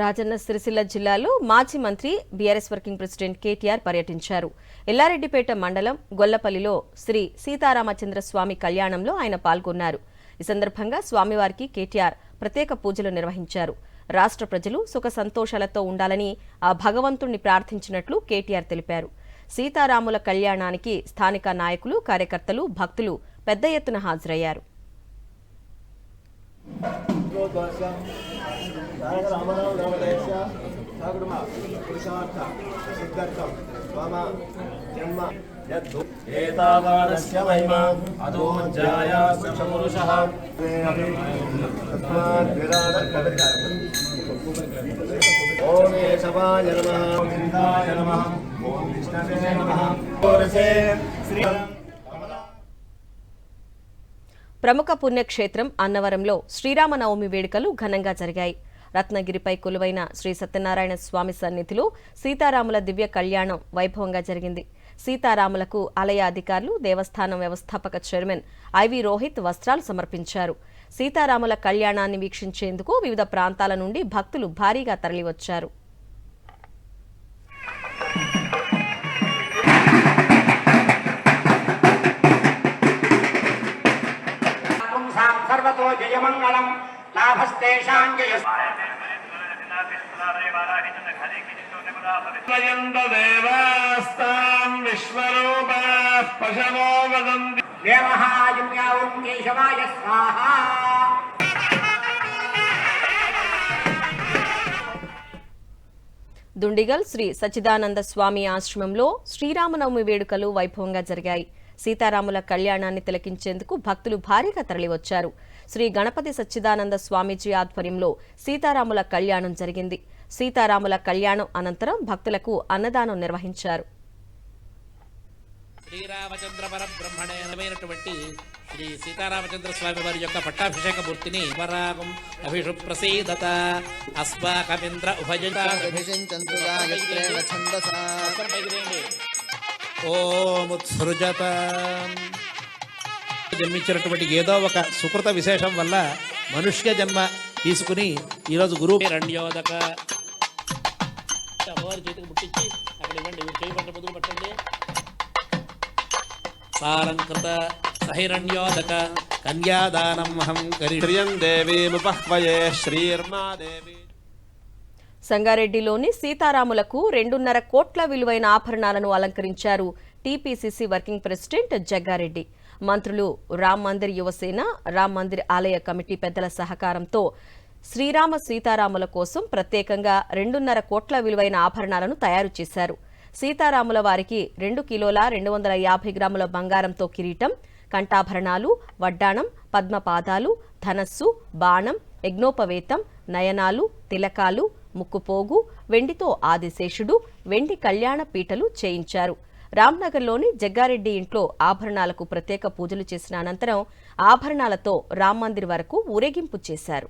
రాజన్న సిరిసిల్ల జిల్లాలో మాజీ మంత్రి బీఆర్ఎస్ వర్కింగ్ ప్రెసిడెంట్ కేటీఆర్ పర్యటించారు. ఎల్లారెడ్డిపేట మండలం గొల్లపల్లిలో శ్రీ సీతారామచంద్ర స్వామి కళ్యాణంలో ఆయన పాల్గొన్నారు. ఈ సందర్భంగా స్వామివారికి కేటీఆర్ ప్రత్యేక పూజలు నిర్వహించారు. రాష్ట్ర ప్రజలు సుఖ సంతోషాలతో ఉండాలని ఆ భగవంతుణ్ణి ప్రార్థించినట్లు కేటీఆర్ తెలిపారు. సీతారాముల కళ్యాణానికి స్థానిక నాయకులు, కార్యకర్తలు, భక్తులు పెద్ద ఎత్తున హాజరయ్యారు. ఓం కేశవాయ నమః, ఓం గోవిందాయ నమః, ఓం విష్ణవే నమః. ప్రముఖ పుణ్యక్షేత్రం అన్నవరంలో శ్రీరామనవమి వేడుకలు ఘనంగా జరిగాయి. రత్నగిరిపై కొలువైన శ్రీ సత్యనారాయణ స్వామి సన్నిధిలో సీతారాముల దివ్య కళ్యాణం వైభవంగా జరిగింది. సీతారాములకు ఆలయ అధికారులు, దేవస్థానం వ్యవస్థాపక చైర్మన్ ఐవి రోహిత్ వస్త్రాలు సమర్పించారు. సీతారాముల కళ్యాణాన్ని వీక్షించేందుకు వివిధ ప్రాంతాల నుండి భక్తులు భారీగా తరలివచ్చారు. దుండిగల్ శ్రీ సచ్చిదానంద స్వామి ఆశ్రమంలో శ్రీరామనవమి వేడుకలు వైభవంగా జరిగాయి. సీతారాముల కళ్యాణాన్ని తిలకించేందుకు భక్తులు భారీగా తరలివచ్చారు. శ్రీ గణపతి సచ్చిదానంద స్వామీజీ ఆధ్వర్యంలో సీతారాముల కళ్యాణం జరిగింది. సీతారాముల కళ్యాణం అనంతరం భక్తులకు అన్నదానం నిర్వహించారు. శ్రీరామచంద్ర పరబ్రహ్మణైనటువంటి శ్రీ సీతారామచంద్ర స్వామి వారి యొక్క పట్టాభిషేక మూర్తిని వరాగం అభిషు ప్రసీదత అస్మాకమింద్ర ఓముత్సృజత. జన్మించినటువంటి ఏదో ఒక సుకృత విశేషం వల్ల మనుష్య జన్మ తీసుకుని ఈరోజు గురువు రణ్యోదక అమ్మవారి చేతికి ముట్టించి అక్కడ ఇవ్వండి, మీరు చేయి పట్ట మొదలు పట్టండి. సాలంకృత సహిరణ్యోదక కన్యాదానమహం కరిష్యం దేవీముపహ్వయే శ్రీర్మాదేవి. సంగారెడ్డిలోని సీతారాములకు 2.5 కోట్ల విలువైన ఆభరణాలను అలంకరించారు టీపీసీసీ వర్కింగ్ ప్రెసిడెంట్ జగ్గారెడ్డి. మంత్రులు రామ్ మందిర్ యువసేన, రామ్ మందిర్ ఆలయ కమిటీ పెద్దల సహకారంతో శ్రీరామ సీతారాముల కోసం ప్రత్యేకంగా 2.5 కోట్ల విలువైన ఆభరణాలను తయారు చేశారు. సీతారాముల వారికి 2 కిలోల 250 గ్రాముల బంగారంతో కిరీటం, కంఠాభరణాలు, వడ్డాణం, పద్మపాదాలు, ధనస్సు, బాణం, యజ్ఞోపవేతం, నయనాలు, తిలకాలు, ముక్కుపోగు, వెండితో ఆదిశేషుడు, వెండి కళ్యాణ పీటలు చేయించారు. రామ్నగర్లోని జగ్గారెడ్డి ఇంట్లో ఆభరణాలకు ప్రత్యేక పూజలు చేసిన అనంతరం ఆభరణాలతో రామ్ మందిర్ వరకు ఊరేగింపు చేశారు.